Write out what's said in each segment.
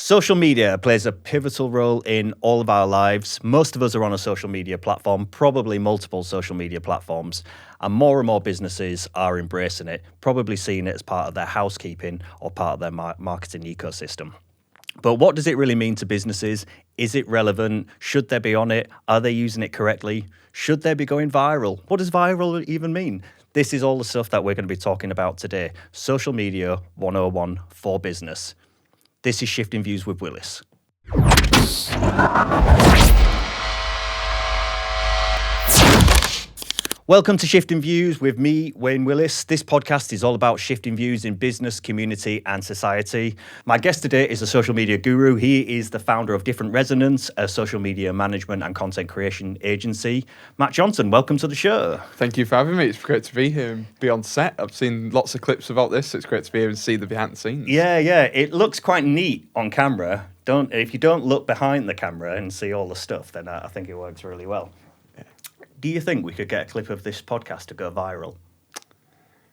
Social media plays a pivotal role in all of our lives. Most of us are on a social media platform, probably multiple social media platforms, and more businesses are embracing it, probably seeing it as part of their housekeeping or part of their marketing ecosystem. But what does it really mean to businesses? Is it relevant? Should they be on it? Are they using it correctly? Should they be going viral? What does viral even mean? This is all the stuff that we're going to be talking about today. Social Media 101 for business. This is Shifting Views with Willis. Welcome to Shifting Views with me, Wayne Willis. This podcast is all about shifting views in business, community, and society. My guest today is a social media guru. He is the founder of Different Resonance, a social media management and content creation agency. Matt Johnson, welcome to the show. Thank you for having me. It's great to be here and be on set. I've seen lots of clips about this, so it's great to be here and see the behind the scenes. Yeah. It looks quite neat on camera. If you don't look behind the camera and see all the stuff, then I think it works really well. Do you think we could get a clip of this podcast to go viral?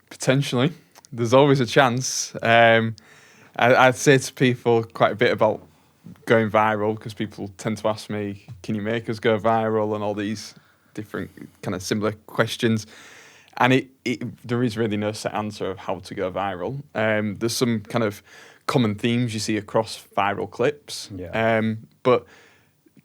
Potentially. There's always a chance. I'd say to people quite a bit about going viral because people tend to ask me, can you make us go viral, and all these different kind of similar questions. And there is really no set answer of how to go viral. There's some kind of common themes you see across viral clips. Yeah. But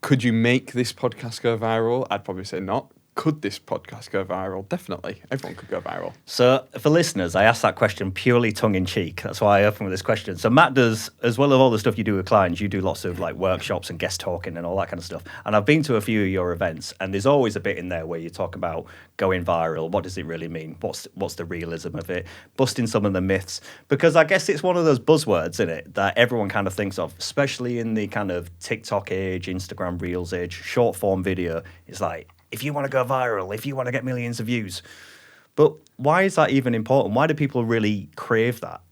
could you make this podcast go viral? I'd probably say not. Could this podcast go viral? Definitely. Everyone could go viral. So for listeners, I asked that question purely tongue-in-cheek. That's why I opened with this question. So Matt does, as well as all the stuff you do with clients, you do lots of like workshops and guest talking and all that kind of stuff. And I've been to a few of your events, and there's always a bit in there where you talk about going viral. What does it really mean? What's the realism of it? Busting some of the myths. Because I guess it's one of those buzzwords, isn't it, that everyone kind of thinks of, especially in the kind of TikTok age, Instagram Reels age, short form video. It's like, if you want to go viral, if you want to get millions of views. But why is that even important? Why do people really crave that?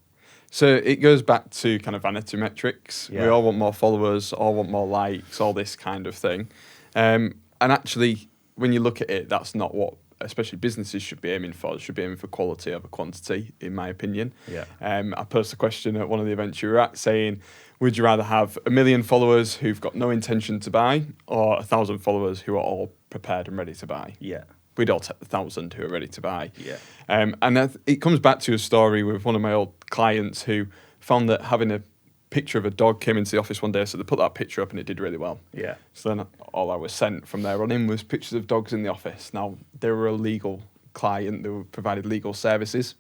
So it goes back to kind of vanity metrics. Yeah. We all want more followers, all want more likes, all this kind of thing. And actually, when you look at it, that's not what especially businesses should be aiming for. They should be aiming for quality over quantity, in my opinion. Yeah. I posed a question at one of the events you were at saying, would you rather have 1 million followers who've got no intention to buy, or 1,000 followers who are all prepared and ready to buy? Yeah. We'd all take the 1,000 who are ready to buy. Yeah. And it comes back to a story with one of my old clients who found that having a picture of a dog came into the office one day, so they put that picture up and it did really well. Yeah. So then all I was sent from there on in was pictures of dogs in the office. Now, they were a legal client, they were provided legal services.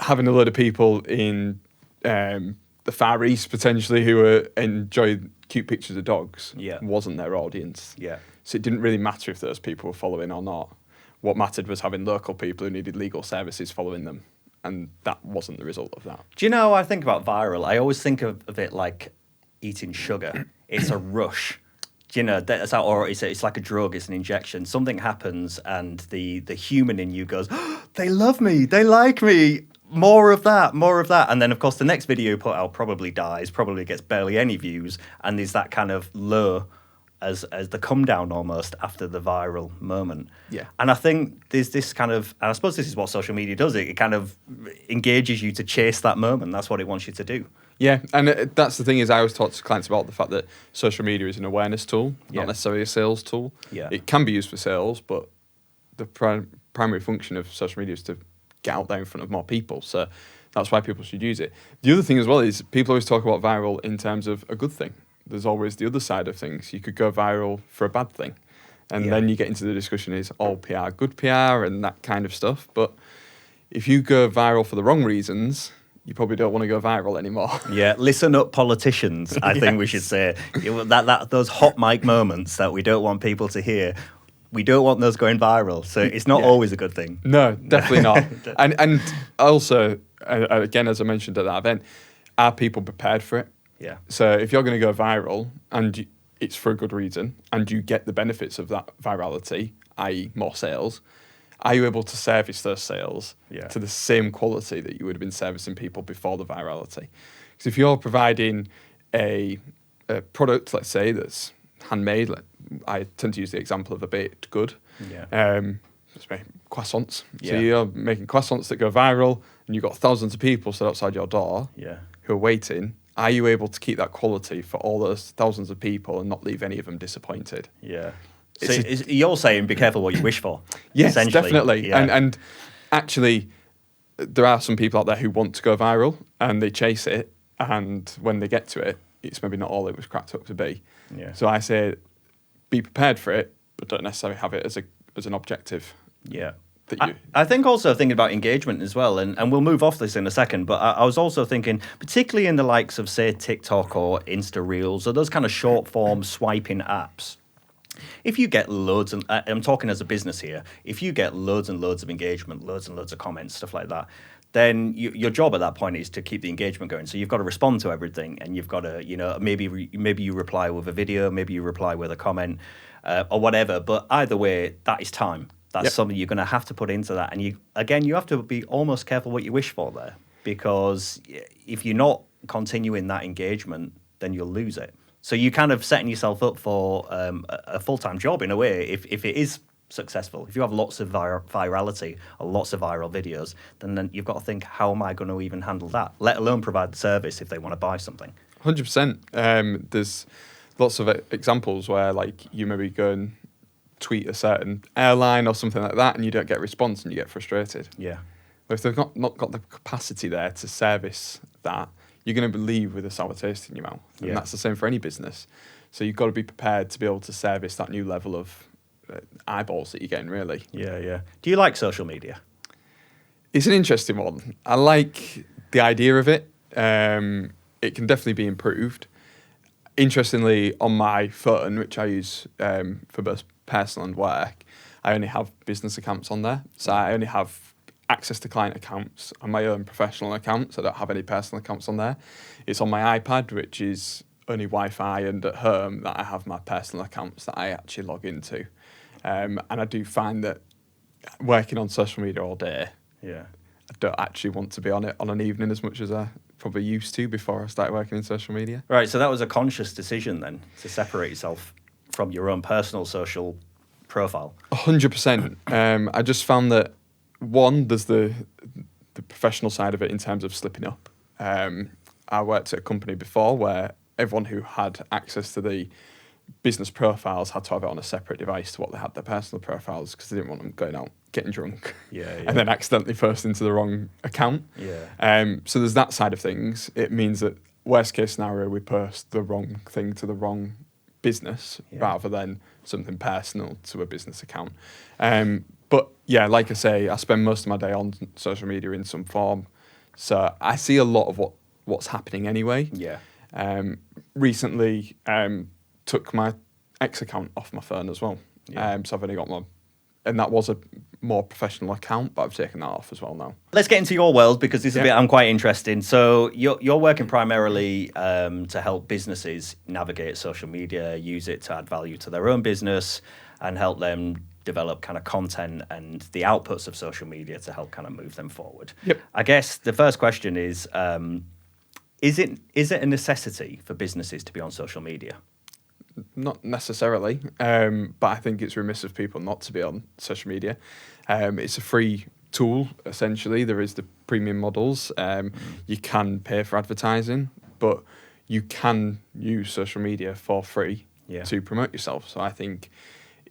Having a load of people in the Far East, potentially, who enjoy cute pictures of dogs, wasn't their audience. Yeah. So it didn't really matter if those people were following or not. What mattered was having local people who needed legal services following them. And that wasn't the result of that. Do you know how I think about viral? I always think of it like eating sugar. It's a rush. Do you know, or it's like a drug, it's an injection. Something happens and the human in you goes, oh, they love me, they like me. More of that. And then, of course, the next video you put out probably dies, probably gets barely any views. And there's that kind of low as the come down almost after the viral moment. Yeah. And I think there's this kind of, and I suppose this is what social media does. It kind of engages you to chase that moment. That's what it wants you to do. Yeah, and that's the thing is I always talk to clients about the fact that social media is an awareness tool, not necessarily a sales tool. Yeah. It can be used for sales, but the primary function of social media is to get out there in front of more people. So that's why people should use it. The other thing as well is people always talk about viral in terms of a good thing. There's always the other side of things. You could go viral for a bad thing. And then you get into the discussion, is all PR good PR and that kind of stuff. But if you go viral for the wrong reasons, you probably don't want to go viral anymore. Yeah, listen up, politicians, I think we should say. Those hot mic moments that we don't want people to hear, we don't want those going viral. So it's not always a good thing. No, definitely not. And also, again, as I mentioned at that event, are people prepared for it? Yeah. So if you're going to go viral and it's for a good reason and you get the benefits of that virality, i.e. more sales, are you able to service those sales to the same quality that you would have been servicing people before the virality? Because if you're providing a product, let's say, that's handmade, I tend to use the example of a baked good. Yeah. Let's make croissants. So you're making croissants that go viral and you've got thousands of people stood outside your door who are waiting. are you able to keep that quality for all those thousands of people and not leave any of them disappointed? Yeah. So you're saying be careful what you wish for. Yes, essentially. definitely. Yeah. And actually, there are some people out there who want to go viral and they chase it, and when they get to it, it's maybe not all it was cracked up to be. Yeah. So I say, be prepared for it, but don't necessarily have it as an objective. Yeah. That you, I think also thinking about engagement as well, and we'll move off this in a second, but I was also thinking, particularly in the likes of, say, TikTok or Insta Reels, or those kind of short form swiping apps, if you get loads, and I'm talking as a business here, if you get loads and loads of engagement, loads and loads of comments, stuff like that, then your job at that point is to keep the engagement going. So you've got to respond to everything, and you've got to, maybe you reply with a video, maybe you reply with a comment, or whatever. But either way, that is time. That's something you're going to have to put into that. And you have to be almost careful what you wish for there, because if you're not continuing that engagement, then you'll lose it. So you're kind of setting yourself up for a full-time job in a way if it is successful. If you have lots of virality or lots of viral videos, then you've got to think, how am I going to even handle that, let alone provide the service if they want to buy something? 100%. There's lots of examples where like you maybe go and tweet a certain airline or something like that and you don't get a response and you get frustrated. Yeah. But if they've not got the capacity there to service that, you're going to leave with a sour taste in your mouth. And that's the same for any business. So you've got to be prepared to be able to service that new level of eyeballs that you're getting, really. Yeah, yeah. Do you like social media? It's an interesting one. I like the idea of it. It can definitely be improved. Interestingly, on my phone, which I use for both personal and work, I only have business accounts on there. So I only have access to client accounts and my own professional accounts. I don't have any personal accounts on there. It's on my iPad, which is only Wi-Fi, and at home that I have my personal accounts that I actually log into. And I do find that working on social media all day, I don't actually want to be on it on an evening as much as I probably used to before I started working in social media. Right, so that was a conscious decision then, to separate yourself from your own personal social profile. 100%. I just found that, one, there's the professional side of it in terms of slipping up. I worked at a company before where everyone who had access to the business profiles had to have it on a separate device to what they had their personal profiles, because they didn't want them going out getting drunk and then accidentally posting to the wrong account. So there's that side of things. It means that worst case scenario, we post the wrong thing to the wrong business rather than something personal to a business account. But yeah, like I say, I spend most of my day on social media in some form. So I see a lot of what's happening anyway. Recently, took my X account off my phone as well. So I've only got and that was a more professional account, but I've taken that off as well now. Let's get into your world, because this is a bit I'm quite interested in. So you're working primarily to help businesses navigate social media, use it to add value to their own business, and help them develop kind of content and the outputs of social media to help kind of move them forward. I guess the first question is it a necessity for businesses to be on social media? Not necessarily, but I think it's remiss of people not to be on social media. It's a free tool, essentially. There is the premium models. You can pay for advertising, but you can use social media for free to promote yourself. So I think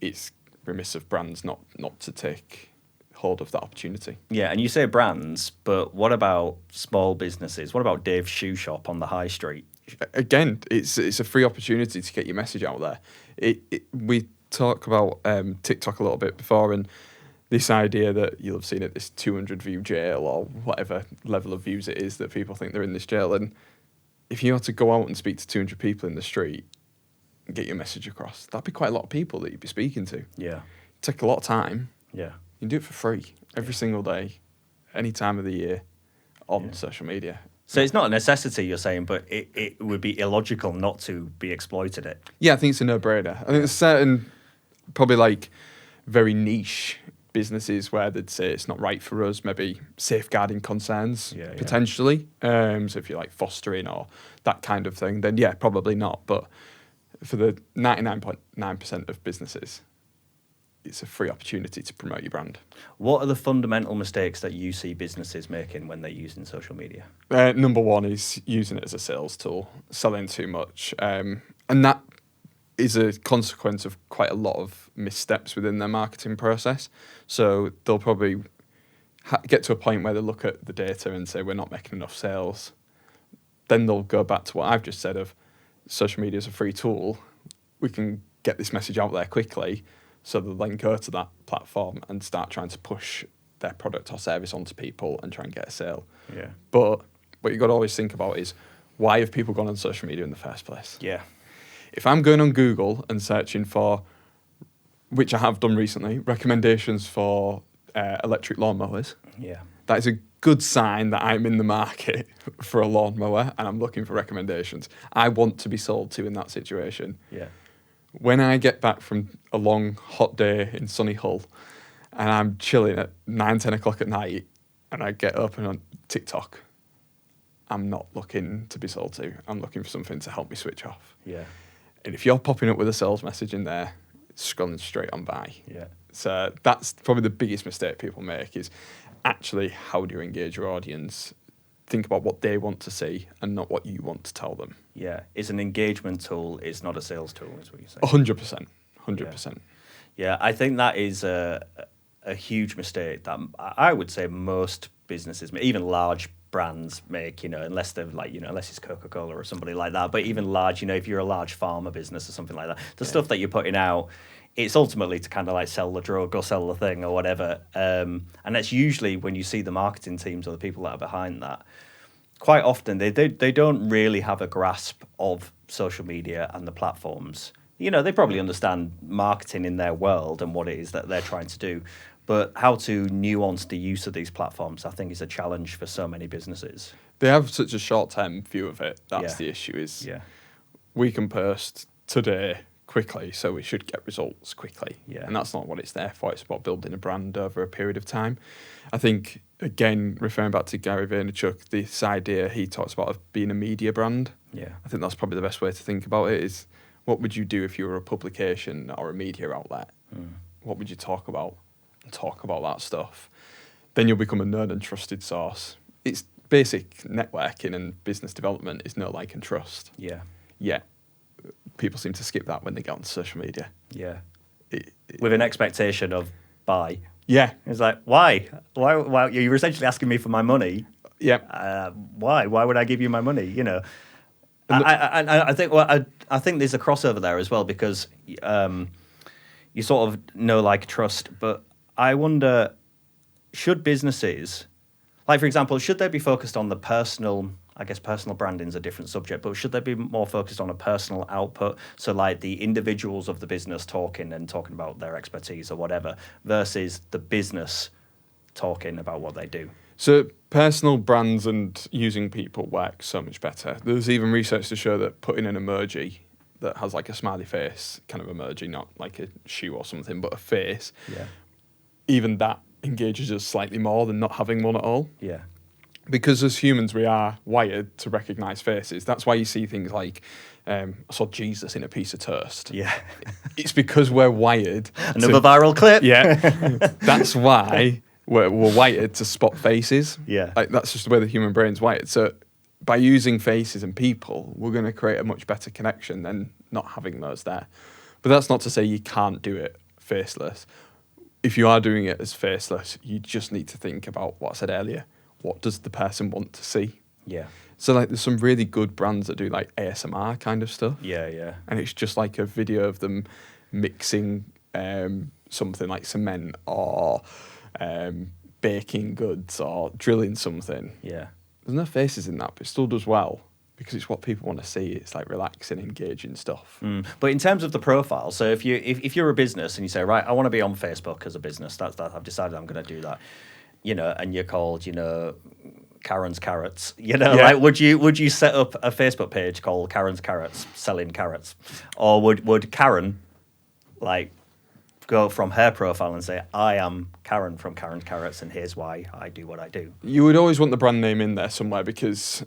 it's remiss of brands not to take hold of that opportunity. Yeah, and you say brands, but what about small businesses? What about Dave's shoe shop on the high street? Again, it's a free opportunity to get your message out there. We talk about TikTok a little bit before, and this idea that you'll have seen it, this 200 view jail or whatever level of views it is that people think they're in this jail. And if you had to go out and speak to 200 people in the street and get your message across, that'd be quite a lot of people that you'd be speaking to. Yeah. Take a lot of time. Yeah. You can do it for free every single day, any time of the year on social media. So it's not a necessity, you're saying, but it would be illogical not to be exploited it. Yeah, I think it's a no-brainer. I think there's certain, probably like very niche businesses where they'd say it's not right for us, maybe safeguarding concerns, potentially. So if you're like fostering or that kind of thing, then yeah, probably not. But for the 99.9% of businesses, it's a free opportunity to promote your brand. What are the fundamental mistakes that you see businesses making when they're using social media? Number one is using it as a sales tool, selling too much. And that is a consequence of quite a lot of missteps within their marketing process. So they'll probably get to a point where they look at the data and say, we're not making enough sales. Then they'll go back to what I've just said of social media is a free tool. We can get this message out there quickly. So they'll then go to that platform and start trying to push their product or service onto people and try and get a sale. Yeah. But what you've got to always think about is, why have people gone on social media in the first place? Yeah. If I'm going on Google and searching for, which I have done recently, recommendations for electric lawnmowers, Yeah. that is a good sign that I'm in the market for a lawnmower and I'm looking for recommendations. I want to be sold to in that situation. Yeah. When I get back from a long, hot day in sunny Hull and I'm chilling at 9, 10 o'clock at night and I get open on TikTok, I'm not looking to be sold to. I'm looking for something to help me switch off. Yeah. And if you're popping up with a sales message in there, it's scrolling straight on by. Yeah. So that's probably the biggest mistake people make, is actually, how do you engage your audience? Think about what they want to see and not what you want to tell them. Yeah. It's an engagement tool. It's not a sales tool, is what you're saying. 100%. 100%. Yeah, I think that is a huge mistake that I would say most businesses, even large brands, make, unless they're like, unless it's Coca-Cola or somebody like that. But even large, if you're a large pharma business or something like that, the stuff that you're putting out, it's ultimately to kind of like sell the drug or sell the thing or whatever. And that's usually when you see the marketing teams or the people that are behind that, quite often they don't really have a grasp of social media and the platforms. They probably understand marketing in their world and what it is that they're trying to do. But how to nuance the use of these platforms, I think, is a challenge for so many businesses. They have such a short-term view of it. That's Yeah. the issue, is Yeah. we can post today quickly, so we should get results quickly. Yeah. And that's not what it's there for. It's about building a brand over a period of time. I think, again, referring back to Gary Vaynerchuk, this idea he talks about of being a media brand, Yeah. I think that's probably the best way to think about it, is what would you do if you were a publication or a media outlet? What would you talk about? And talk about that stuff. Then you'll become a known and trusted source. It's basic networking and business development is know, like, and trust. Yeah. Yeah. People seem to skip that when they get on social media. Yeah. It- With an expectation of buy. Yeah. It's like, why? Why? You're essentially asking me for my money. Yeah. Why? Why would I give you my money? I think. Well, I think there's a crossover there as well, because you sort of know, like, trust. But I wonder, should businesses, like, for example, should they be focused on the personal? I guess personal branding is a different subject, but should they be more focused on a personal output? So, like, the individuals of the business talking about their expertise or whatever, versus the business talking about what they do. So personal brands and using people work so much better. There's even research to show that putting an emoji that has like a smiley face kind of emoji, not like a shoe or something, but a face, Yeah. even that engages us slightly more than not having one at all. Yeah. Because as humans, we are wired to recognise faces. That's why you see things like, I saw Jesus in a piece of toast. Yeah. It's because we're wired. Another viral clip. Yeah. That's why we're wired to spot faces. Yeah. Like, that's just the way the human brain's wired. So by using faces and people, we're going to create a much better connection than not having those there. But that's not to say you can't do it faceless. If you are doing it as faceless, you just need to think about what I said earlier. What does the person want to see? Yeah. So, like, there's some really good brands that do like ASMR kind of stuff. Yeah. Yeah. And it's just like a video of them mixing something like cement or baking goods or drilling something. Yeah. There's no faces in that, but it still does well because it's what people want to see. It's like relaxing, engaging stuff. But in terms of the profile, so if you're a business and you say, right, I want to be on Facebook as a business, that's that. I've decided I'm going to do that. And you're called, Karen's Carrots. Like, would you set up a Facebook page called Karen's Carrots, selling carrots, or would Karen, like, go from her profile and say, I am Karen from Karen's Carrots, and here's why I do what I do? You would always want the brand name in there somewhere, because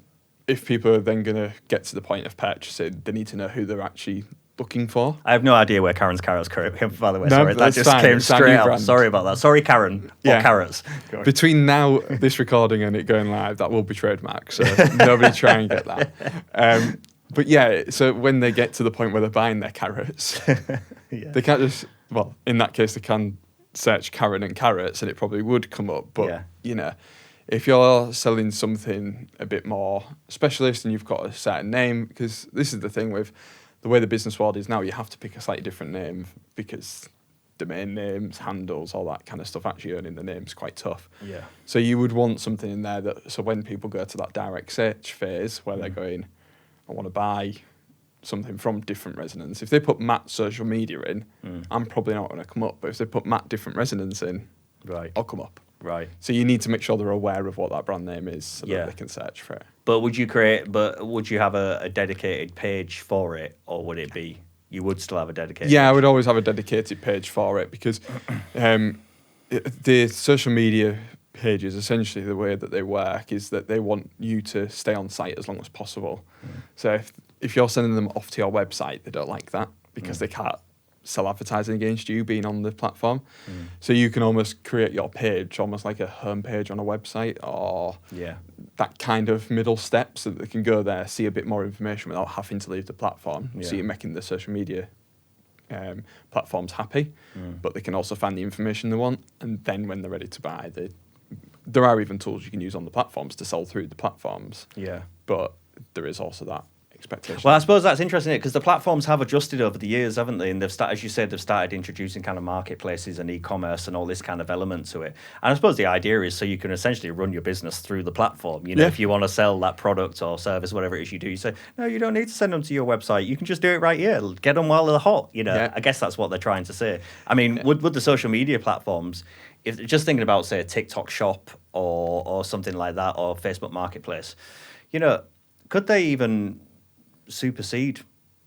if people are then going to get to the point of purchasing, they need to know who they're actually looking for. I have no idea where Karen's carrots came from, by the way. No, Sorry, that that's just fine. came It's our straight new out. brand. Sorry about that. Sorry, Karen. Yeah. Or carrots. Go on. Between now, this recording, and it going live, that will be trademark, so nobody try and get that. But yeah, so when they get to the point where they're buying their carrots, Yeah. they can't just, well, in that case, they can search Karen and carrots, and it probably would come up. But, Yeah. you know, if you're selling something a bit more specialist and you've got a certain name, because this is the thing with the way the business world is now, you have to pick a slightly different name because domain names, handles, all that kind of stuff, actually earning the name's quite tough. Yeah. So you would want something in there that, so when people go to that direct search phase where they're going, I want to buy something from different resonance. If they put Matt social media in, I'm probably not going to come up. But if they put Matt different resonance in, Right. I'll come up. Right. So you need to make sure they're aware of what that brand name is so Yeah. that they can search for it. But would you have a dedicated page for it, or would it be, you would still have a dedicated Yeah, I page? would always have a dedicated page for it because the social media pages, essentially the way that they work is that they want you to stay on site as long as possible. So if you're sending them off to your website, they don't like that because they can't sell advertising against you being on the platform. So you can almost create your page almost like a home page on a website, or Yeah. that kind of middle step so that they can go there, see a bit more information without having to leave the platform. So Yeah. you're making the social media platforms happy, but they can also find the information they want, and then when they're ready to buy, there are even tools you can use on the platforms to sell through the platforms, Yeah. but there is also that expectation. Well, I suppose that's interesting because the platforms have adjusted over the years, haven't they? And they've started, as you said, they've started introducing kind of marketplaces and e-commerce and all this kind of element to it. And I suppose the idea is so you can essentially run your business through the platform. You know, Yeah. if you want to sell that product or service, whatever it is you do, you say, no, you don't need to send them to your website. You can just do it right here. Get them while they're hot. You know, Yeah. I guess that's what they're trying to say. I mean, would the social media platforms, if just thinking about, say, a TikTok shop or something like that, or Facebook Marketplace, you know, could they even supersede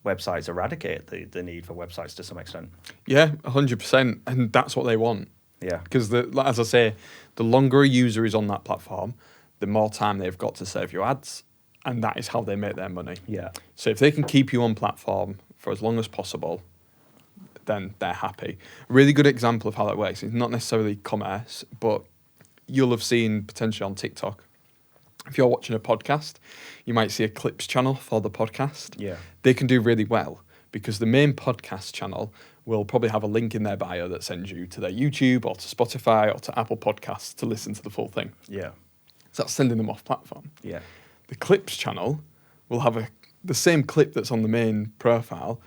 websites, eradicate the need for websites to some extent? Yeah, 100%, and that's what they want. Yeah. Because, as I say, the longer a user is on that platform, the more time they've got to serve you ads, and that is how they make their money. Yeah. So if they can keep you on platform for as long as possible, then they're happy. A really good example of how that works is not necessarily commerce, but you'll have seen potentially on TikTok, if you're watching a podcast, you might see a clips channel for the podcast. Yeah. They can do really well because the main podcast channel will probably have a link in their bio that sends you to their YouTube or to Spotify or to Apple Podcasts to listen to the full thing. Yeah. So that's sending them off platform. Yeah. The clips channel will have the same clip that's on the main profile,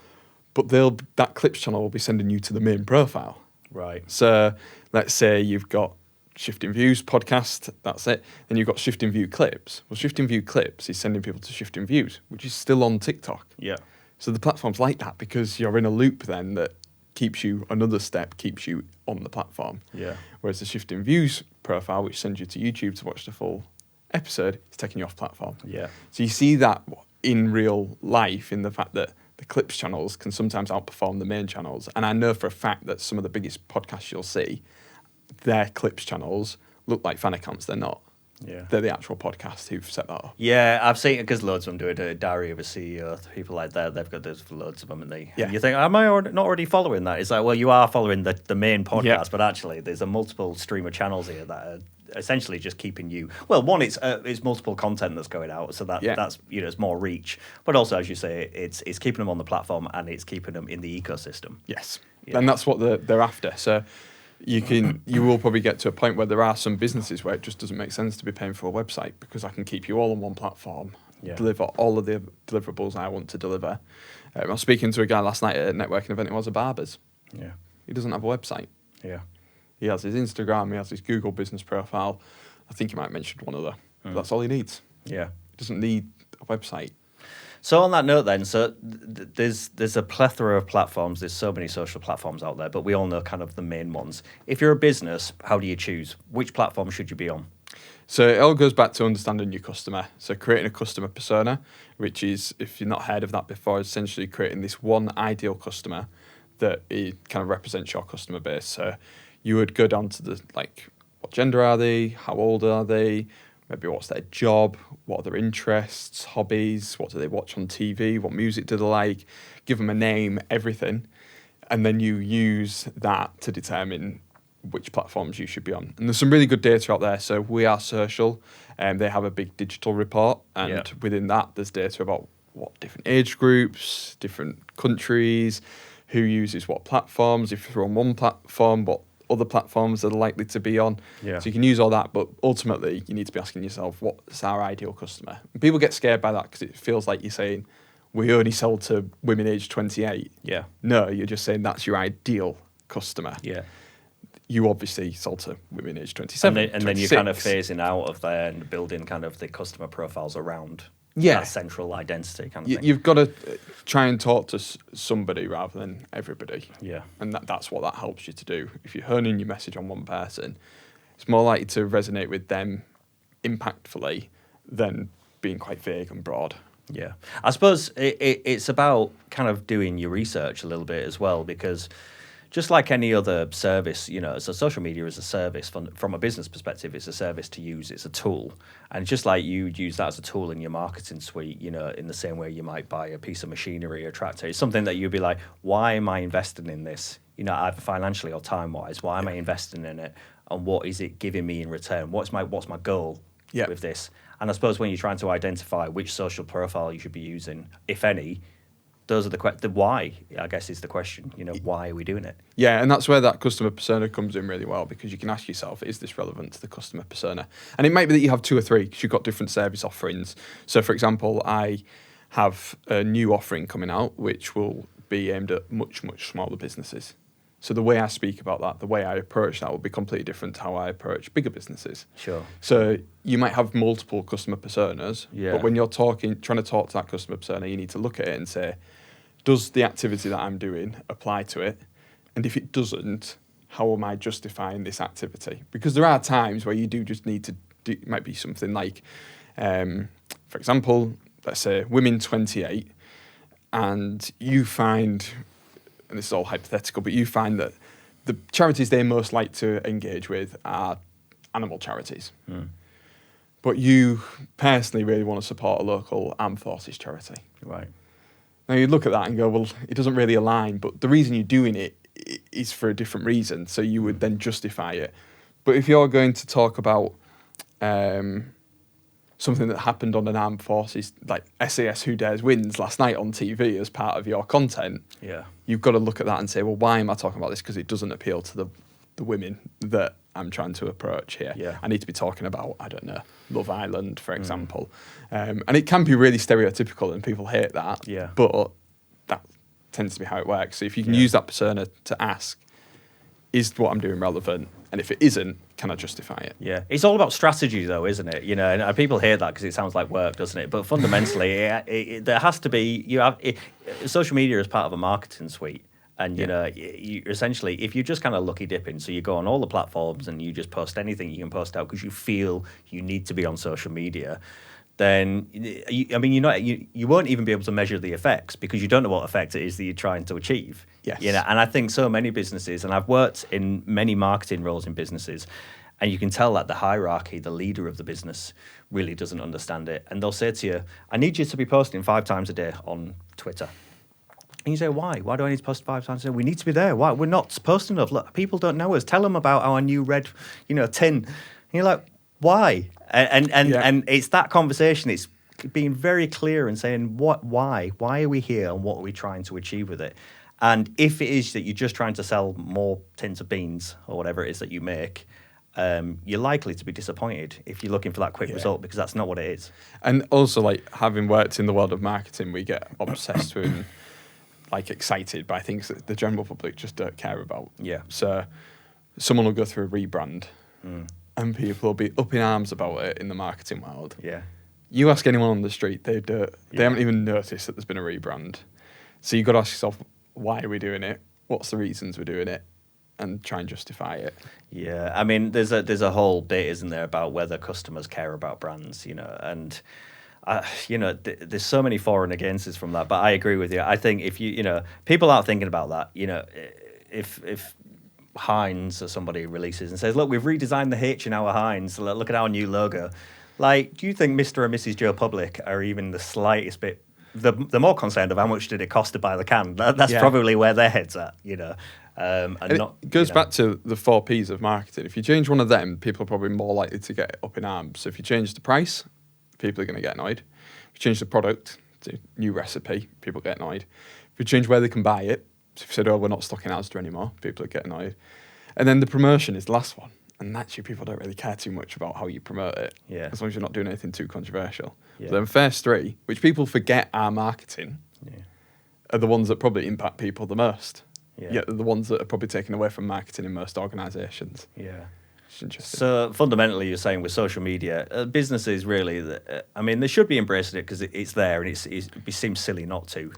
but that clips channel will be sending you to the main profile. Right. So let's say you've got Shifting Views podcast, that's it. Then you've got Shifting View Clips. Well, Shifting View Clips is sending people to Shifting Views, which is still on TikTok. Yeah. So the platform's like that because you're in a loop then that keeps you another step, keeps you on the platform. Yeah. Whereas the Shifting Views profile, which sends you to YouTube to watch the full episode, is taking you off platform. Yeah. So you see that in real life in the fact that the clips channels can sometimes outperform the main channels. And I know for a fact that some of the biggest podcasts you'll see, their clips channels look like fan accounts. They're not. Yeah. They're the actual podcast who've set that up. Yeah, I've seen it because loads of them do it. A Diary of a CEO, people like that. They've got those loads of them, and Yeah. you think, am I not already following that? It's like, well, you are following the main podcast, Yeah. but actually, there's a multiple stream of channels here that are essentially just keeping you. Well, one, it's multiple content that's going out, so that's it's more reach. But also, as you say, it's keeping them on the platform and it's keeping them in the ecosystem. Yes. Yeah. And that's what they're after. So you will probably get to a point where there are some businesses where it just doesn't make sense to be paying for a website because I can keep you all on one platform, deliver all of the deliverables I want to deliver. I was speaking to a guy last night at a networking event. It was a barber's. Yeah. He doesn't have a website. Yeah. He has his Instagram. He has his Google business profile. I think he might have mentioned one other. But that's all he needs. Yeah. He doesn't need a website. So on that note then, there's a plethora of platforms. There's so many social platforms out there, but we all know kind of the main ones. If you're a business, how do you choose? Which platform should you be on? So it all goes back to understanding your customer. So creating a customer persona, which is, if you've not heard of that before, essentially creating this one ideal customer that it kind of represents your customer base. So you would go down to what gender are they? How old are they? maybe what's their job, what are their interests, hobbies, what do they watch on TV, what music do they like, give them a name, everything. And then you use that to determine which platforms you should be on. And there's some really good data out there. So We Are Social, they have a big digital report. And within that, there's data about what different age groups, different countries, who uses what platforms, if you're on one platform, what other platforms are likely to be on. Yeah. So you can use all that, but ultimately you need to be asking yourself, what's our ideal customer? And people get scared by that because it feels like you're saying, we only sell to women aged 28. Yeah. No, you're just saying that's your ideal customer. Yeah. You obviously sell to women aged 27, and then you're kind of phasing out of there and building kind of the customer profiles around that central identity kind of thing. You've got to try and talk to somebody rather than everybody. Yeah. And that's what that helps you to do. If you're honing your message on one person, it's more likely to resonate with them impactfully than being quite vague and broad. Yeah. I suppose it's about kind of doing your research a little bit as well, because just like any other service, so social media is a service from a business perspective. It's a service to use. It's a tool. And just like you'd use that as a tool in your marketing suite, in the same way you might buy a piece of machinery or a tractor, it's something that you'd be like, why am I investing in this? Either financially or time-wise, why am I investing in it? And what is it giving me in return? What's my goal with this? And I suppose when you're trying to identify which social profile you should be using, if any, those are the why, I guess, is the question. Why are we doing it? Yeah, and that's where that customer persona comes in really well, because you can ask yourself, is this relevant to the customer persona? And it might be that you have 2 or 3 because you've got different service offerings. So, for example, I have a new offering coming out which will be aimed at much, much smaller businesses. So the way I speak about that, the way I approach that will be completely different to how I approach bigger businesses. Sure. So you might have multiple customer personas, but when you're trying to talk to that customer persona, you need to look at it and say, does the activity that I'm doing apply to it? And if it doesn't, how am I justifying this activity? Because there are times where you do just need to do, it might be something like, for example, let's say women 28, and you find, and this is all hypothetical, but you find that the charities they most like to engage with are animal charities. But you personally really want to support a local armed forces charity. Right. Now you look at that and go, well, it doesn't really align, but the reason you're doing it is for a different reason, so you would then justify it. But if you're going to talk about something that happened on an armed forces, like SAS Who Dares Wins last night on TV as part of your content, you've got to look at that and say, well, why am I talking about this? Because it doesn't appeal to the women that I'm trying to approach here. Yeah. I need to be talking about, I don't know, Love Island, for example. And it can be really stereotypical and people hate that. Yeah. But that tends to be how it works. So if you can use that persona to ask, is what I'm doing relevant? And if it isn't, can I justify it? Yeah. It's all about strategy, though, isn't it? And people hear that because it sounds like work, doesn't it? But fundamentally, there has to be, social media is part of a marketing suite. And, you essentially, if you're just kind of lucky dipping, so you go on all the platforms and you just post anything you can post out because you feel you need to be on social media, then, you won't even be able to measure the effects because you don't know what effect it is that you're trying to achieve. Yes. And I think so many businesses, and I've worked in many marketing roles in businesses, and you can tell that the hierarchy, the leader of the business, really doesn't understand it. And they'll say to you, I need you to be posting 5 times a day on Twitter. And you say, why? Why do I need to post 5 times a day? We need to be there. Why? We're not posting enough. Look, people don't know us. Tell them about our new red, tin. And you're like, why? And it's that conversation. It's being very clear and saying, why? Why are we here and what are we trying to achieve with it? And if it is that you're just trying to sell more tins of beans or whatever it is that you make, you're likely to be disappointed if you're looking for that quick result, because that's not what it is. And also, like, having worked in the world of marketing, we get obsessed with excited by things that the general public just don't care about. Yeah. So someone will go through a rebrand and people will be up in arms about it in the marketing world. Yeah. You ask anyone on the street, they haven't even noticed that there's been a rebrand. So you've got to ask yourself, why are we doing it? What's the reasons we're doing it? And try and justify it. Yeah. I mean, there's a whole bit, isn't there, about whether customers care about brands, and there's so many for and againsts from that, but I agree with you. I think if people aren't thinking about that, if Heinz or somebody releases and says, look, we've redesigned the H in our Heinz, look at our new logo, Like, do you think Mr. and Mrs. Joe Public are even the slightest bit? They're more concerned of how much did it cost to buy the can. That's Yeah. probably where their heads at, and not. It goes you know. back to the 4Ps of marketing. If you change one of them, people are probably more likely to get up in arms. So if you change the price, people are going to get annoyed. If you change the product, it's a new recipe, people get annoyed. If you change where they can buy it, so if you said, oh, we're not stocking Asda anymore, people would get annoyed. And then the promotion is the last one. And actually, people don't really care too much about how you promote it, Yeah. as long as you're not doing anything too controversial. Yeah. So then first three, which people forget are marketing, Yeah. are the ones that probably impact people the most. Yeah. Yet they're the ones that are probably taken away from marketing in most organisations. Yeah. It's interesting. So fundamentally, you're saying with social media, businesses really, they should be embracing it because it's there, and it seems silly not to.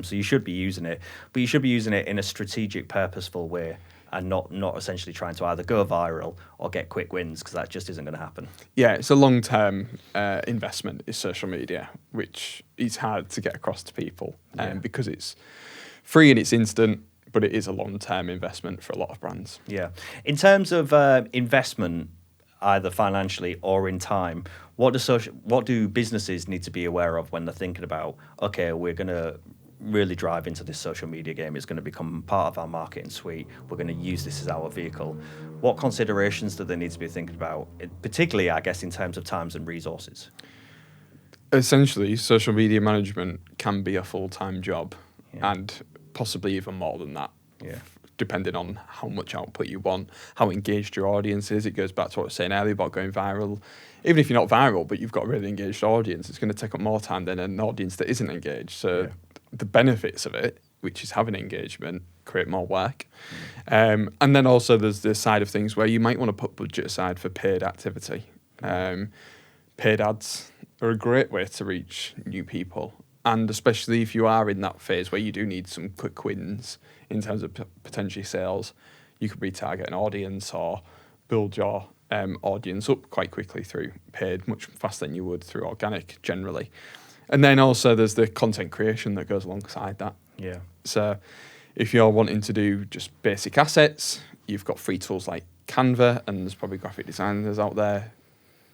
So you should be using it, but you should be using it in a strategic, purposeful way, and not essentially trying to either go viral or get quick wins, because that just isn't going to happen. Yeah, it's a long-term investment, is social media, which is hard to get across to people because it's free and it's instant, but it is a long-term investment for a lot of brands. Yeah. In terms of investment, either financially or in time, what do businesses need to be aware of when they're thinking about, okay, we're going to really drive into this social media game, it's going to become part of our marketing suite, we're going to use this as our vehicle? What considerations do they need to be thinking about, particularly, I guess, in terms of times and resources? Essentially, social media management can be a full-time job, Yeah. and possibly even more than that, Yeah. depending on how much output you want, how engaged your audience is. It goes back to what I was saying earlier about going viral. Even if you're not viral, but you've got a really engaged audience, it's going to take up more time than an audience that isn't engaged. So the benefits of it, which is having engagement, create more work. And then also there's the side of things where you might want to put budget aside for paid activity. Paid ads are a great way to reach new people. And especially if you are in that phase where you do need some quick wins in terms of potentially sales, you could retarget an audience or build your audience up quite quickly through paid, much faster than you would through organic generally. And then also there's the content creation that goes alongside that. Yeah. So if you're wanting to do just basic assets, you've got free tools like Canva, and there's probably graphic designers out there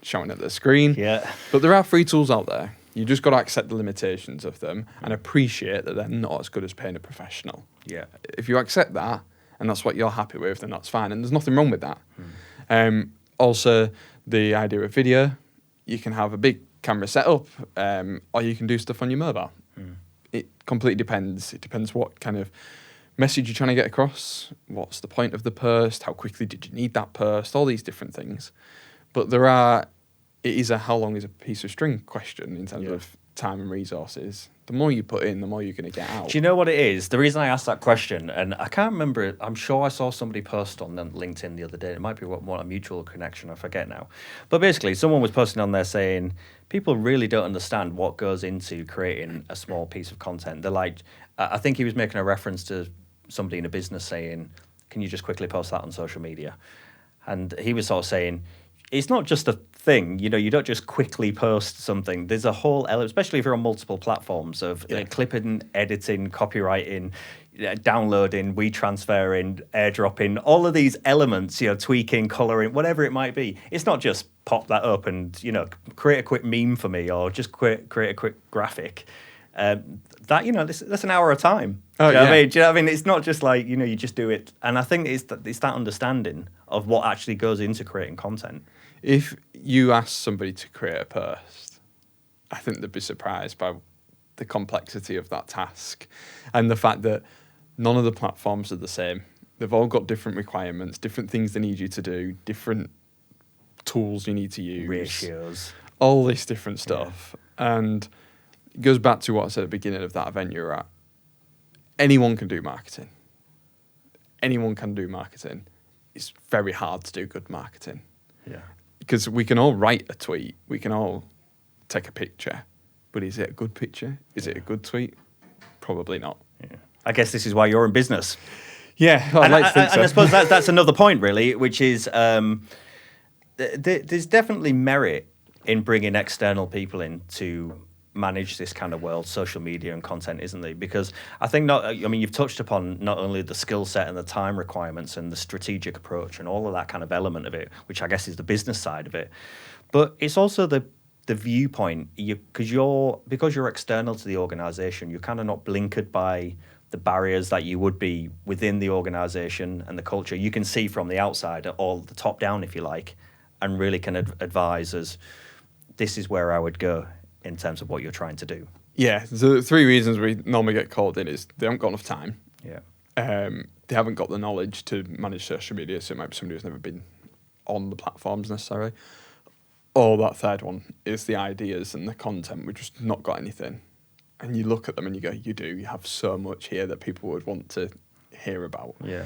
shouting at the screen. Yeah. But there are free tools out there. You just got to accept the limitations of them and appreciate that they're not as good as paying a professional. Yeah. If you accept that and that's what you're happy with, then that's fine. And there's nothing wrong with that. Also, the idea of video, you can have a big camera setup, or you can do stuff on your mobile. It completely depends. It depends what kind of message you're trying to get across, what's the point of the post, how quickly did you need that post, all these different things. But it is a how long is a piece of string question in terms of time and resources. The more you put in, the more you're going to get out. Do you know what it is? The reason I asked that question, and I can't remember it, I'm sure I saw somebody post on LinkedIn the other day. It might be a mutual connection, I forget now. But basically, someone was posting on there saying, people really don't understand what goes into creating a small piece of content. They're like, I think he was making a reference to somebody in a business saying, can you just quickly post that on social media? And he was sort of saying, it's not just a thing, you don't just quickly post something. There's a whole element, especially if you're on multiple platforms, of clipping, editing, copywriting, downloading, WeTransferring, airdropping, all of these elements, tweaking, coloring, whatever it might be. It's not just pop that up and, create a quick meme for me or just create a quick graphic. That's an hour of time. Do you know what I mean? Do you know what I mean? It's not just like, you just do it. And I think it's that understanding of what actually goes into creating content. If you ask somebody to create a post, I think they'd be surprised by the complexity of that task and the fact that none of the platforms are the same. They've all got different requirements, different things they need you to do, different tools you need to use. Ratios. All this different stuff. Yeah. And it goes back to what I said at the beginning of that event you're at. Anyone can do marketing. Anyone can do marketing. It's very hard to do good marketing. Yeah. Because we can all write a tweet, we can all take a picture, but is it a good picture? Is it a good tweet? Probably not. Yeah. I guess this is why you're in business. Yeah, I'd like to think so. And I suppose that's another point, really, which is there's definitely merit in bringing external people in to manage this kind of world, social media and content, isn't there? Because I think you've touched upon not only the skill set and the time requirements and the strategic approach and all of that kind of element of it, which I guess is the business side of it. But it's also the viewpoint because you're external to the organization. You're kind of not blinkered by the barriers that you would be within the organization and the culture. You can see from the outside, all the top down, if you like, and really can advise us. This is where I would go in terms of what you're trying to do. Yeah, the three reasons we normally get called in is they haven't got enough time. Yeah. They haven't got the knowledge to manage social media, so it might be somebody who's never been on the platforms necessarily. Or that third one is the ideas and the content. We've just not got anything. And you look at them and you go, you have so much here that people would want to hear about. Yeah.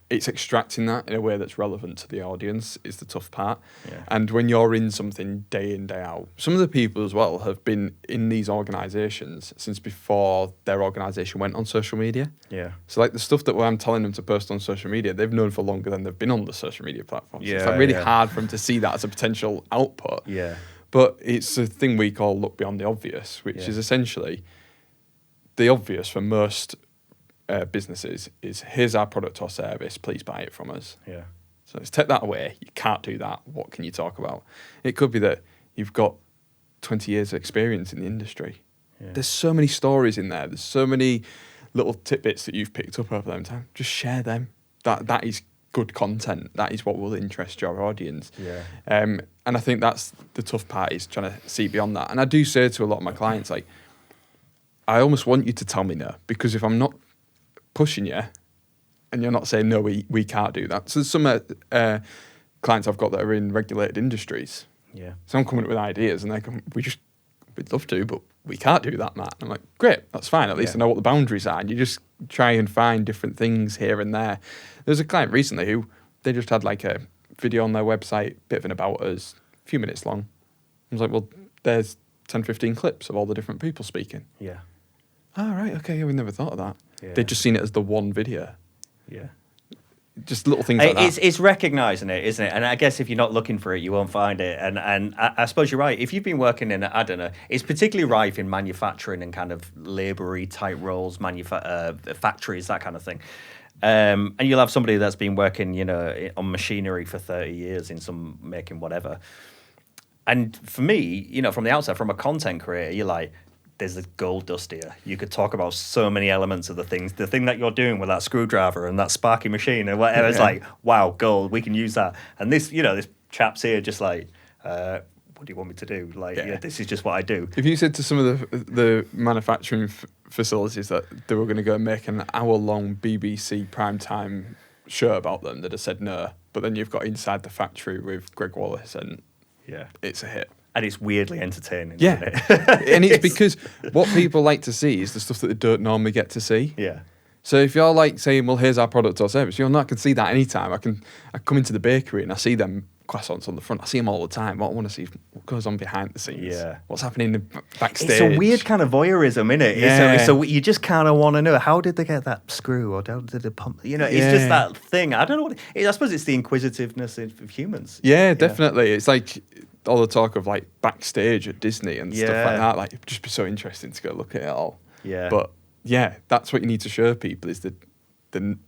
It's extracting that in a way that's relevant to the audience is the tough part. Yeah. And when you're in something day in, day out, some of the people as well have been in these organisations since before their organisation went on social media. Yeah. So like the stuff that I'm telling them to post on social media, they've known for longer than they've been on the social media platforms. So it's like really hard for them to see that as a potential output. Yeah. But it's a thing we call look beyond the obvious, which is essentially the obvious for most businesses is here's our product or service, please buy it from us. Yeah. So let's take that away. You can't do that. What can you talk about? It could be that you've got 20 years of experience in the industry. Yeah. There's so many stories in there. There's so many little tidbits that you've picked up over them time. Just share them. That is good content. That is what will interest your audience. Yeah. And I think that's the tough part is trying to see beyond that. And I do say to a lot of my clients, like, I almost want you to tell me no, because if I'm not pushing you and you're not saying, no, we can't do that. So some clients I've got that are in regulated industries. Yeah. So I'm coming up with ideas and they come, we'd love to, but we can't do that, Matt. And I'm like, great, that's fine. At least I know what the boundaries are. And you just try and find different things here and there. There's a client recently who they just had like a video on their website, bit of an about us, a few minutes long. I was like, well, there's 10, 15 clips of all the different people speaking. Yeah. Oh, right, okay, yeah, we never thought of that. Yeah. They'd just seen it as the one video. Yeah. Just little things like that. It's recognising it, isn't it? And I guess if you're not looking for it, you won't find it. And I suppose you're right. If you've been working in, I don't know, it's particularly rife in manufacturing and kind of laboury type roles, factories, that kind of thing. And you'll have somebody that's been working, on machinery for 30 years in some making whatever. And for me, from the outside, from a content creator, you're like, there's a gold dust here. You could talk about so many elements of the thing that you're doing with that screwdriver and that sparky machine and whatever. It's like, wow, gold, we can use that. And this, this chap's here just like, what do you want me to do? Like, this is just what I do. If you said to some of the manufacturing facilities that they were going to go and make an hour-long BBC primetime show about them, they'd have said no. But then you've got Inside the Factory with Greg Wallace and it's a hit. And it's weirdly entertaining, isn't it? And it's because what people like to see is the stuff that they don't normally get to see. Yeah. So if you're like saying, well, here's our product or service, I can see that anytime. I come into the bakery and I see them croissants on the front. I see them all the time. I want to see what goes on behind the scenes. Yeah. What's happening backstage. It's a weird kind of voyeurism, isn't it? Yeah. So you just kind of want to know, how did they get that screw or how did they pump? It's just that thing. I don't know what I suppose it's the inquisitiveness of humans. Yeah, definitely. It's like all the talk of like backstage at Disney and stuff like that. Like, it'd just be so interesting to go look at it all. Yeah. But yeah, that's what you need to show people is the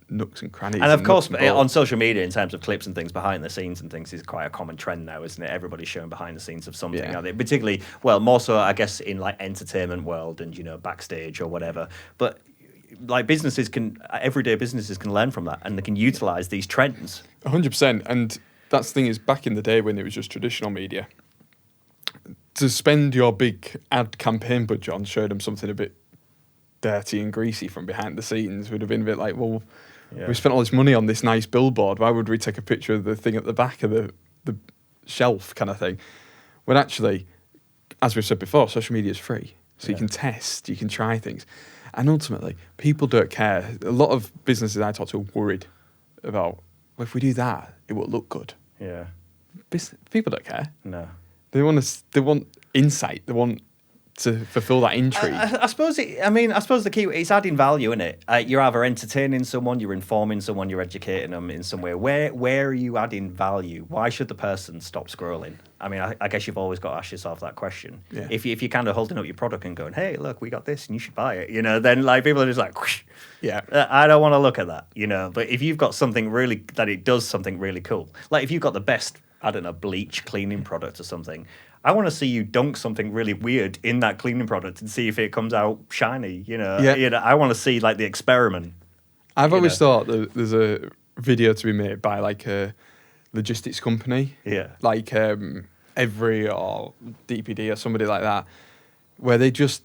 nooks and crannies. And of course, on social media, in terms of clips and things, behind the scenes and things is quite a common trend now, isn't it? Everybody's showing behind the scenes of something. Yeah. Particularly, well, more so, I guess, in like entertainment world and, backstage or whatever. But like everyday businesses can learn from that and they can utilize these trends. 100%. And that's the thing is, back in the day when it was just traditional media, to spend your big ad campaign budget on showing them something a bit dirty and greasy from behind the scenes would have been a bit like, well, we spent all this money on this nice billboard. Why would we take a picture of the thing at the back of the shelf kind of thing? When actually, as we've said before, social media is free. So you can test, you can try things. And ultimately, people don't care. A lot of businesses I talk to are worried about, well, if we do that, it will look good. Yeah. People don't care. No. They want insight. They want to fulfill that intrigue. I suppose the key is adding value, isn't it? You're either entertaining someone, you're informing someone, you're educating them in some way. Where are you adding value? Why should the person stop scrolling? I mean, I guess you've always got to ask yourself that question. Yeah. If you're kind of holding up your product and going, hey, look, we got this and you should buy it, then like people are just like, whoosh, I don't want to look at that, But if you've got something really, that it does something really cool, like if you've got the best I don't know, bleach cleaning product or something. I want to see you dunk something really weird in that cleaning product and see if it comes out shiny. Yeah. I want to see like the experiment. I've always thought that there's a video to be made by like a logistics company, Yeah. like Every or DPD or somebody like that, where they just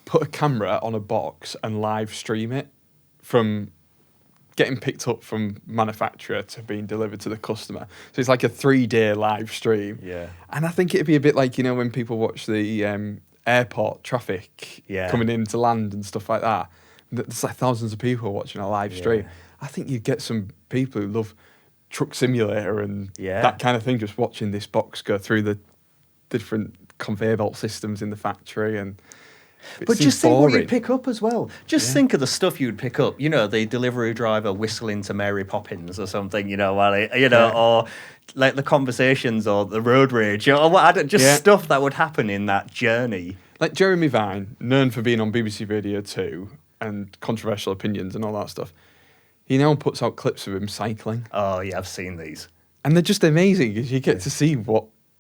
put a camera on a box and live stream it from getting picked up from manufacturer to being delivered to the customer. So it's like a 3-day live stream. Yeah. And I think it'd be a bit like, when people watch the airport traffic coming in to land and stuff like that. There's like thousands of people watching a live stream. I think you'd get some people who love Truck Simulator and that kind of thing, just watching this box go through the different conveyor belt systems in the factory. But just think what you'd pick up as well. Just think of the stuff you'd pick up. The delivery driver whistling to Mary Poppins or something. Or like the conversations or the road rage. Stuff that would happen in that journey. Like Jeremy Vine, known for being on BBC Radio 2 and controversial opinions and all that stuff. He now puts out clips of him cycling. Oh yeah, I've seen these, and they're just amazing because you get to see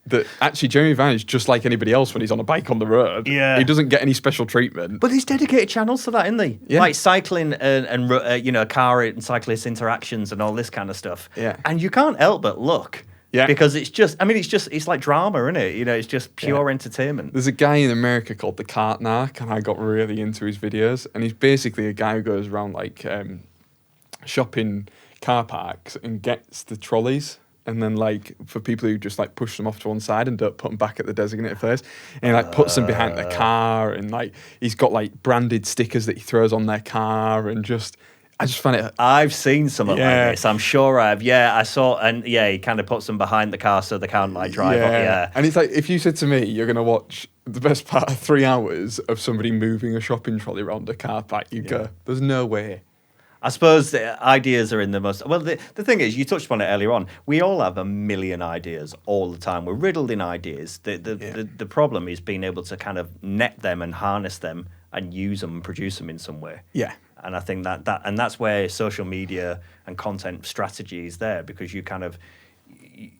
that actually Jeremy Vine is just like anybody else when he's on a bike on the road. Yeah, he doesn't get any special treatment. But there's dedicated channels for that, isn't there? Yeah. Like cycling and car and cyclist interactions and all this kind of stuff. Yeah, and you can't help but look. Yeah, because it's like drama, isn't it? It's just pure entertainment. There's a guy in America called the Cart Narc, and I got really into his videos. And he's basically a guy who goes around like shopping car parks and gets the trolleys, and then like for people who just like push them off to one side and don't put them back at the designated place, and he like puts them behind the car, and like he's got like branded stickers that he throws on their car, and I just find it. I've seen something like this. I'm sure I've. Yeah, I saw, and he kind of puts them behind the car so they can't like drive up. Yeah, and it's like if you said to me, you're gonna watch the best part of 3 hours of somebody moving a shopping trolley around a car park, you go, there's no way. I suppose the ideas are in the most... Well, the thing is, you touched upon it earlier on, we all have a million ideas all the time. We're riddled in ideas. The problem is being able to kind of net them and harness them and use them and produce them in some way. Yeah. And I think that's where social media and content strategy is there, because you kind of...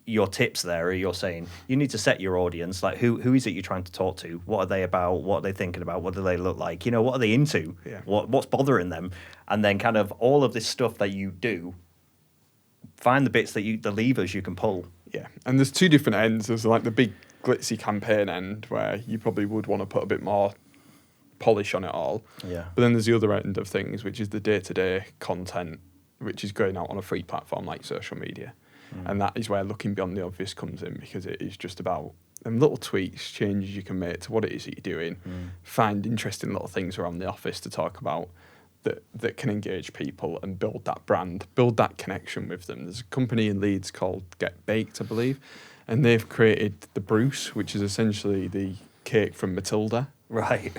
Your tips there are you're saying you need to set your audience, like who is it you're trying to talk to, what are they about, what are they thinking about, what do they look like, what are they into, what's bothering them, and then kind of all of this stuff that you do, find the bits the levers you can pull. Yeah, and there's 2 different ends. There's like the big glitzy campaign end where you probably would want to put a bit more polish on it all. Yeah. But then there's the other end of things, which is the day-to-day content, which is going out on a free platform like social media. And that is where looking beyond the obvious comes in, because it is just about them little tweaks, changes you can make to what it is that you're doing. Find interesting little things around the office to talk about that can engage people and build that brand, build that connection with them. There's a company in Leeds called Get Baked, I believe, and they've created the Bruce, which is essentially the cake from Matilda. Right.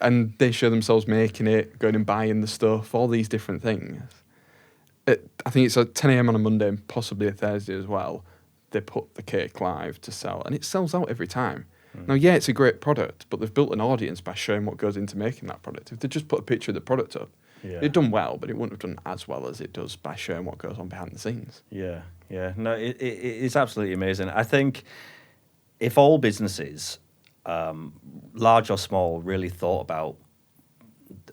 And they show themselves making it, going and buying the stuff, all these different things. I think it's at 10 a.m. on a Monday and possibly a Thursday as well. They put the cake live to sell, and it sells out every time. Now, it's a great product, but they've built an audience by showing what goes into making that product. If they just put a picture of the product up, it'd done well, but it wouldn't have done as well as it does by showing what goes on behind the scenes. Yeah. No, it's absolutely amazing. I think if all businesses, large or small, really thought about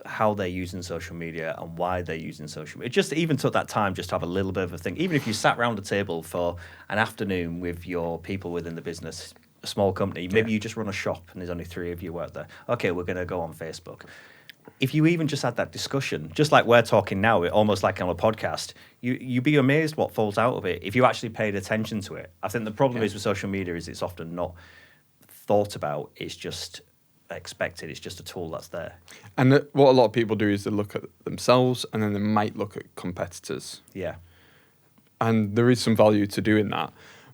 how they're using social media and why they're using social media. It just even took that time just to have a little bit of a thing. Even if you sat around a table for an afternoon with your people within the business, a small company, maybe you just run a shop and there's only 3 of you work there. Okay, we're going to go on Facebook. If you even just had that discussion, just like we're talking now, almost like on a podcast, you'd be amazed what falls out of it if you actually paid attention to it. I think the problem is with social media is it's often not thought about. It's just expected. It's just a tool that's there. And what a lot of people do is they look at themselves and then they might look at competitors. Yeah. And there is some value to doing that.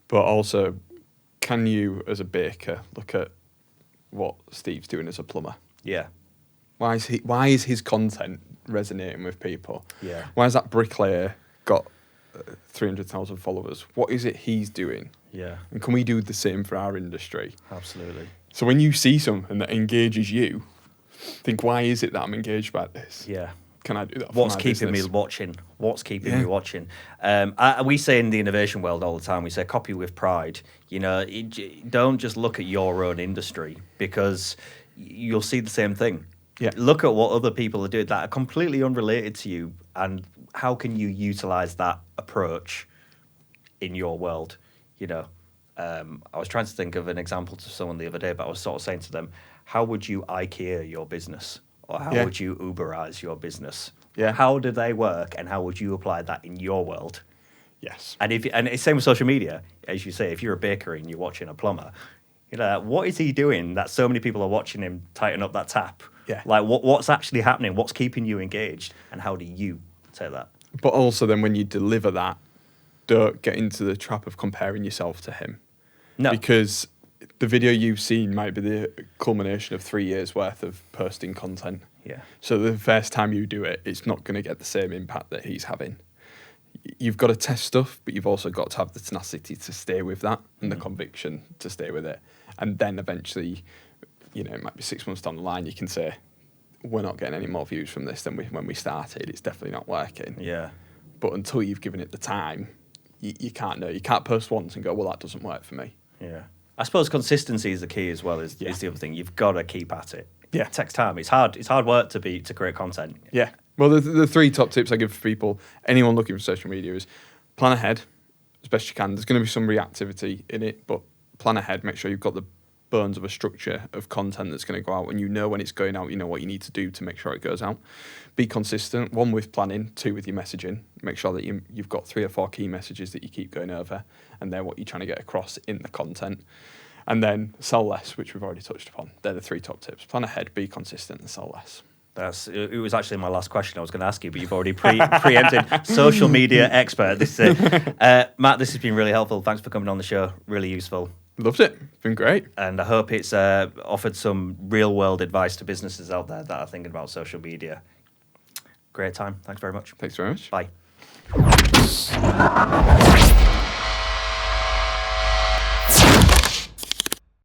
But also, can you, as a baker, look at what Steve's doing as a plumber? Yeah. Why is his content resonating with people? Yeah. Why has that bricklayer got 300,000 followers? What is it he's doing? Yeah. And can we do the same for our industry? Absolutely. So when you see something that engages you, think, why is it that I'm engaged by this? Yeah. can I do that? What's for my keeping business? me watching? What's keeping Yeah. me watching? We say in the innovation world all the time, we say copy with pride. You know, don't just look at your own industry, because you'll see the same thing. Yeah. Look at what other people are doing that are completely unrelated to you, and how can you utilize that approach in your world? You know, I was trying to think of an example to someone the other day, but I was sort of saying to them, how would you IKEA your business? Or how Yeah. would you Uberize your business? Yeah. How do they work, and how would you apply that in your world? Yes. And it's same with social media, as you say. If you're a bakery and you're watching a plumber, you know, what is he doing that so many people are watching him tighten up that tap? Yeah. Like what's actually happening? What's keeping you engaged? And how do you take that? But also, then when you deliver that, don't get into the trap of comparing yourself to him. No. Because the video you've seen might be the culmination of 3 years worth of posting content. Yeah. So the first time you do it, it's not going to get the same impact that he's having. You've got to test stuff, but you've also got to have the tenacity to stay with that and the conviction to stay with it. And then eventually, you know, it might be 6 months down the line, you can say, we're not getting any more views from this than when we started. It's definitely not working. Yeah. But until you've given it the time, you can't know. You can't post once and go, well, that doesn't work for me. Yeah. I suppose consistency is the key as well, is the other thing. You've got to keep at it. Yeah. It takes time. It's hard work to create content. Yeah. Well, the 3 top tips I give for people, anyone looking for social media, is plan ahead as best you can. There's going to be some reactivity in it, but plan ahead. Make sure you've got the bones of a structure of content that's going to go out, and you know when it's going out, you know what you need to do to make sure it goes out. Be consistent, 1 with planning, 2 with your messaging. Make sure that you've got 3 or 4 key messages that you keep going over, and they're what you're trying to get across in the content. And then sell less, which we've already touched upon. They're the 3 top tips. Plan ahead, be consistent, and sell less. It was actually my last question I was going to ask you, but you've already preempted. Social media expert. This is Matt, this has been really helpful. Thanks for coming on the show. Really useful. Loved it. Been great. And I hope it's offered some real world advice to businesses out there that are thinking about social media. Great time. Thanks very much. Thanks very much. Bye.